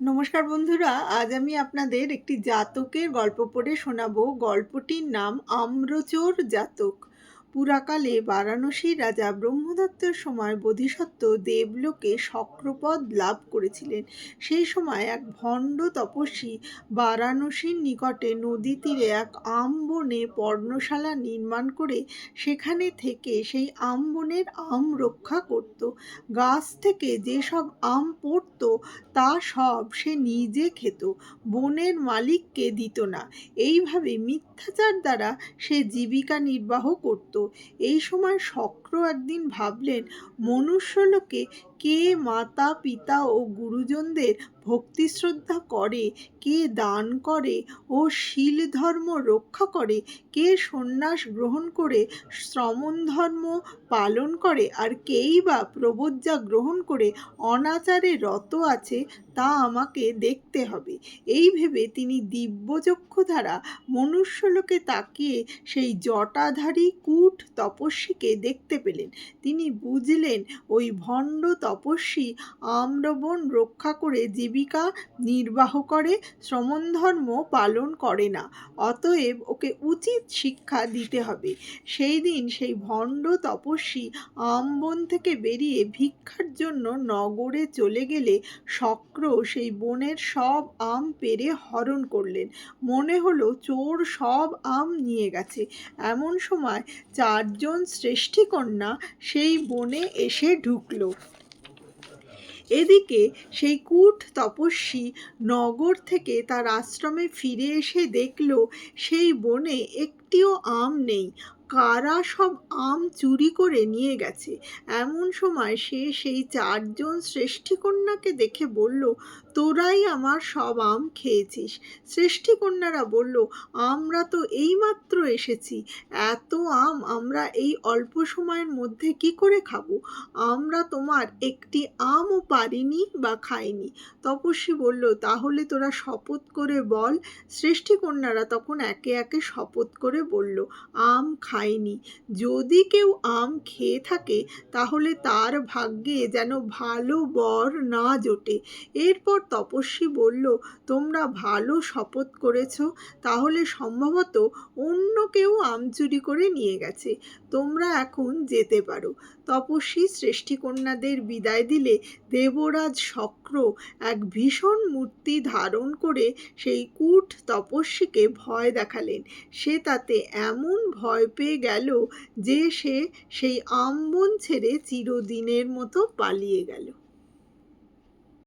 নমস্কার বন্ধুরা, আজ আমি আপনাদের একটি জাতকের গল্প পড়ে শোনাবো। গল্পটির নাম আম্রচোর জাতক। পুরাকালে বারাণসীর রাজা ব্রহ্মদত্তের সময় বোধিসত্ত্ব দেবলোকে শক্রপদ লাভ করেছিলেন। সেই সময় এক ভণ্ড তপস্বী বারাণসীর নিকটে নদী তীরে এক আম বনে পর্ণশালা নির্মাণ করে সেখানে থেকে সেই আম বনের আম রক্ষা করত। গাছ থেকে যেসব আম পড়ত তা সব সে নিজে খেত, বনের মালিককে দিত না। এইভাবে মিথ্যাচার দ্বারা সে জীবিকা নির্বাহ করত। এই সময় শক্র একদিন ভাবলেন, মনুষ্যলোকে কে মাতা পিতা ও গুরুজনদের ভক্তি শ্রদ্ধা করে, কে দান করে ও শীল ধর্ম রক্ষা করে, কে সন্ন্যাস গ্রহণ করে শ্রমণ ধর্ম পালন করে, আর কেই বা প্রবজ্জা গ্রহণ করে অনাচারে রত আছে, তা আমাকে দেখতে হবে। এই ভেবে তিনি দিব্যচক্ষু দ্বারা মনুষ্যলোকে তাকিয়ে সেই জটাধারী কূট তপস্বীকে দেখতে পেলেন। তিনি বুঝলেন ওই ভণ্ড তপস্বী আম্রবন রক্ষা করে জীবিকা নির্বাহ করে, শ্রমণ ধর্ম পালন করে না। অতএব ওকে উচিত শিক্ষা দিতে হবে। সেই দিন সেই ভণ্ড তপস্বী আমবন থেকে বেরিয়ে ভিক্ষার জন্য নগরে চলে গেলে শক্র সেই বনের সব আম পেড়ে হরণ করলেন। মনে হলো চোর সব আম নিয়ে গেছে। এমন সময় 4জন শ্রেষ্ঠীকন্যা সেই বনে এসে ঢুকলো। এদিকে সেই কূট তপস্বী নগর থেকে তার আশ্রমে ফিরে এসে দেখল সেই বনে একটিও আম নেই। কারা সব আম চুরি করে নিয়ে গেছে। এমন সময় সে সেই 4জন শ্রেষ্ঠীকন্যাকে দেখে বলল, তোরাই আমার সব আম খেয়েছিস। শ্রেষ্ঠীকন্যারা বলল, আমরা তো এইমাত্র এসেছি, এত আম আমরা এই অল্প সময়ের মধ্যে কি করে খাবো? আমরা তোমার একটি আমও পারিনি বা খাইনি। তপস্বী বলল, তাহলে তোরা শপথ করে বল। শ্রেষ্ঠীকন্যারা তখন একে একে শপথ করে বলল, আম খাইনি। যদি কেউ আম খেয়ে থাকে তাহলে তার ভাগ্যে যেন ভালো বর না জোটে। এরপর তপস্বী বলল, তোমরা ভালো শপথ করেছ, তাহলে সম্ভবত অন্য কেউ আম চুরি করে নিয়ে গেছে। তোমরা এখন যেতে পারো। তপস্বী শ্রেষ্ঠীকন্যাদের বিদায় দিলে দেবরাজ শক্র এক ভীষণ মূর্তি ধারণ করে সেই কূট তপস্বীকে ভয় দেখালেন। সে তাতে এমন ভয় পেয়ে গেল যে সে সেই আমবন ছেড়ে চিরদিনের মতো পালিয়ে গেল।